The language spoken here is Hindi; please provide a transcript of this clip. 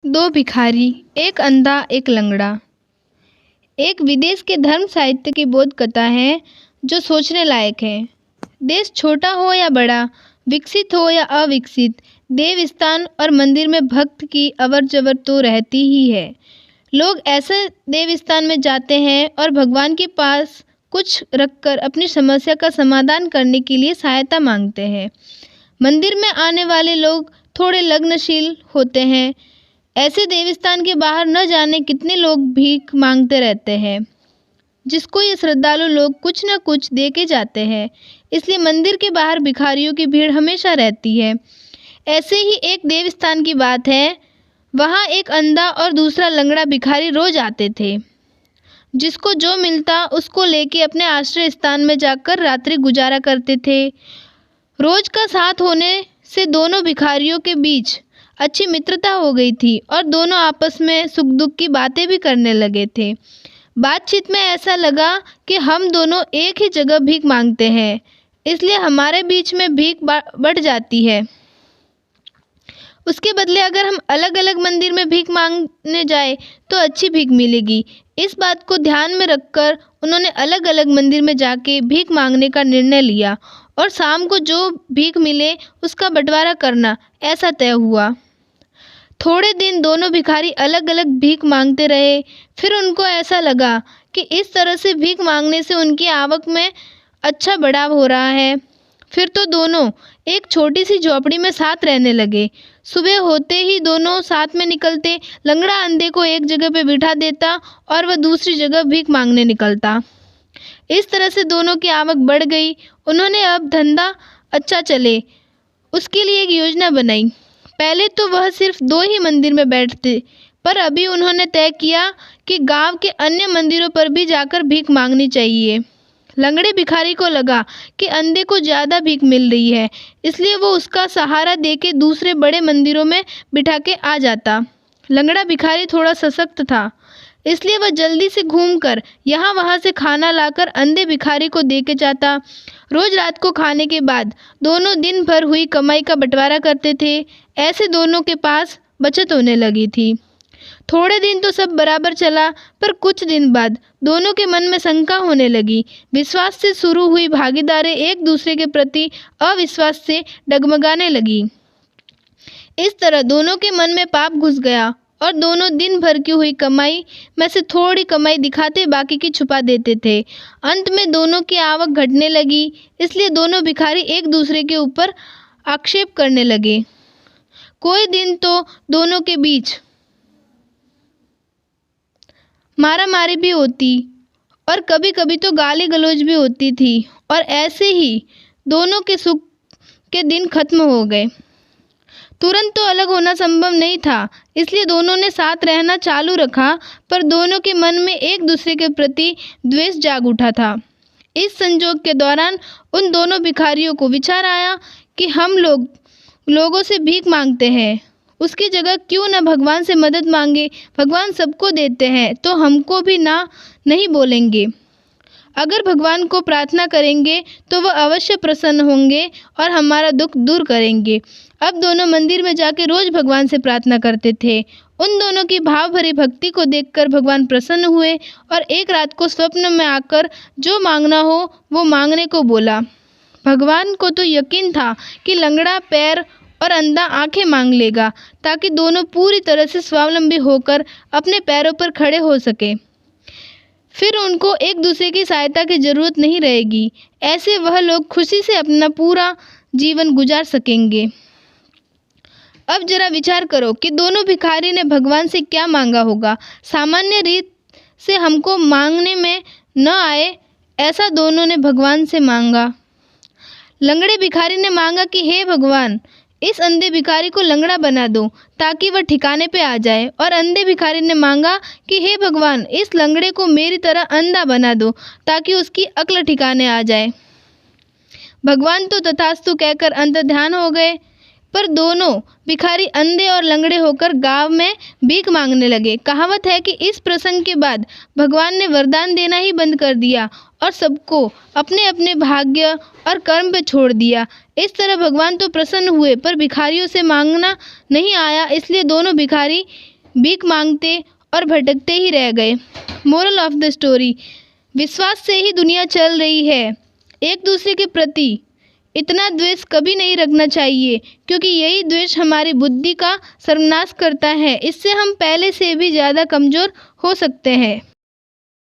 दो भिखारी, एक अंधा एक लंगड़ा। एक विदेश के धर्म साहित्य की बोध कथा है जो सोचने लायक है। देश छोटा हो या बड़ा, विकसित हो या अविकसित, देव स्थान और मंदिर में भक्त की अवर जवर तो रहती ही है। लोग ऐसे देव स्थान में जाते हैं और भगवान के पास कुछ रखकर अपनी समस्या का समाधान करने के लिए सहायता मांगते हैं। मंदिर में आने वाले लोग थोड़े लग्नशील होते हैं। ऐसे देवस्थान के बाहर न जाने कितने लोग भीख मांगते रहते हैं, जिसको ये श्रद्धालु लोग कुछ न कुछ दे के जाते हैं। इसलिए मंदिर के बाहर भिखारियों की भीड़ हमेशा रहती है। ऐसे ही एक देवस्थान की बात है। वहाँ एक अंधा और दूसरा लंगड़ा भिखारी रोज आते थे। जिसको जो मिलता उसको लेके अपने आश्रय स्थान में जाकर रात्रि गुजारा करते थे। रोज का साथ होने से दोनों भिखारियों के बीच अच्छी मित्रता हो गई थी और दोनों आपस में सुख दुख की बातें भी करने लगे थे। बातचीत में ऐसा लगा कि हम दोनों एक ही जगह भीख मांगते हैं, इसलिए हमारे बीच में भीख बढ़ जाती है। उसके बदले अगर हम अलग अलग मंदिर में भीख मांगने जाए तो अच्छी भीख मिलेगी। इस बात को ध्यान में रखकर उन्होंने अलग अलग मंदिर में जाके भीख मांगने का निर्णय लिया और शाम को जो भीख मिले उसका बंटवारा करना ऐसा तय हुआ। थोड़े दिन दोनों भिखारी अलग अलग भीख मांगते रहे। फिर उनको ऐसा लगा कि इस तरह से भीख मांगने से उनकी आवक में अच्छा बढ़ाव हो रहा है। फिर तो दोनों एक छोटी सी झोपड़ी में साथ रहने लगे। सुबह होते ही दोनों साथ में निकलते। लंगड़ा अंधे को एक जगह पे बिठा देता और वह दूसरी जगह भीख मांगने निकलता। इस तरह से दोनों की आवक बढ़ गई। उन्होंने अब धंधा अच्छा चले उसके लिए एक योजना बनाई। पहले तो वह सिर्फ 2 ही मंदिर में बैठते, पर अभी उन्होंने तय किया कि गांव के अन्य मंदिरों पर भी जाकर भीख मांगनी चाहिए। लंगड़े भिखारी को लगा कि अंधे को ज़्यादा भीख मिल रही है, इसलिए वो उसका सहारा देके दूसरे बड़े मंदिरों में बिठा के आ जाता। लंगड़ा भिखारी थोड़ा सशक्त था, इसलिए वह जल्दी से घूमकर यहाँ वहाँ से खाना लाकर अंधे भिखारी को दे के जाता। रोज रात को खाने के बाद दोनों दिन भर हुई कमाई का बंटवारा करते थे। ऐसे दोनों के पास बचत होने लगी थी। थोड़े दिन तो सब बराबर चला, पर कुछ दिन बाद दोनों के मन में शंका होने लगी। विश्वास से शुरू हुई भागीदारी एक दूसरे के प्रति अविश्वास से डगमगाने लगी। इस तरह दोनों के मन में पाप घुस गया और दोनों दिन भर की हुई कमाई में से थोड़ी कमाई दिखाते, बाकी की छुपा देते थे। अंत में दोनों की आवक घटने लगी, इसलिए दोनों भिखारी एक दूसरे के ऊपर आक्षेप करने लगे। कोई दिन तो दोनों के बीच मारामारी भी होती और कभी कभी तो गाली गलौज भी होती थी। और ऐसे ही दोनों के सुख के दिन खत्म हो गए। तुरंत तो अलग होना संभव नहीं था, इसलिए दोनों ने साथ रहना चालू रखा, पर दोनों के मन में एक दूसरे के प्रति द्वेष जाग उठा था। इस संजोग के दौरान उन दोनों भिखारियों को विचार आया कि हम लोगों से भीख मांगते हैं, उसकी जगह क्यों न भगवान से मदद मांगे। भगवान सबको देते हैं तो हमको भी ना नहीं बोलेंगे। अगर भगवान को प्रार्थना करेंगे तो वह अवश्य प्रसन्न होंगे और हमारा दुख दूर करेंगे। अब दोनों मंदिर में जाके रोज भगवान से प्रार्थना करते थे। उन दोनों की भाव भरी भक्ति को देखकर भगवान प्रसन्न हुए और एक रात को स्वप्न में आकर जो मांगना हो वो मांगने को बोला। भगवान को तो यकीन था कि लंगड़ा पैर और अंधा आंखें मांग लेगा, ताकि दोनों पूरी तरह से स्वावलंबी होकर अपने पैरों पर खड़े हो सके। फिर उनको एक दूसरे की सहायता की जरूरत नहीं रहेगी। ऐसे वह लोग खुशी से अपना पूरा जीवन गुजार सकेंगे। अब जरा विचार करो कि दोनों भिखारी ने भगवान से क्या मांगा होगा। सामान्य रीत से हमको मांगने में न आए ऐसा दोनों ने भगवान से मांगा। लंगड़े भिखारी ने मांगा कि हे भगवान, इस अंधे भिखारी को लंगड़ा बना दो ताकि वह ठिकाने पे आ जाए। और अंधे भिखारी ने मांगा कि हे भगवान, इस लंगड़े को मेरी तरह अंधा बना दो ताकि उसकी अक्ल ठिकाने आ जाए। भगवान तो तथास्तु कहकर अंतर्ध्यान हो गए, पर दोनों भिखारी अंधे और लंगड़े होकर गांव में भीख मांगने लगे। कहावत है कि इस प्रसंग के बाद भगवान ने वरदान देना ही बंद कर दिया और सबको अपने अपने भाग्य और कर्म पे छोड़ दिया। इस तरह भगवान तो प्रसन्न हुए, पर भिखारियों से मांगना नहीं आया, इसलिए दोनों भिखारी भीख मांगते और भटकते ही रह गए। मोरल ऑफ द स्टोरी, विश्वास से ही दुनिया चल रही है। एक दूसरे के प्रति इतना द्वेष कभी नहीं रखना चाहिए, क्योंकि यही द्वेष हमारी बुद्धि का सर्वनाश करता है। इससे हम पहले से भी ज़्यादा कमज़ोर हो सकते हैं।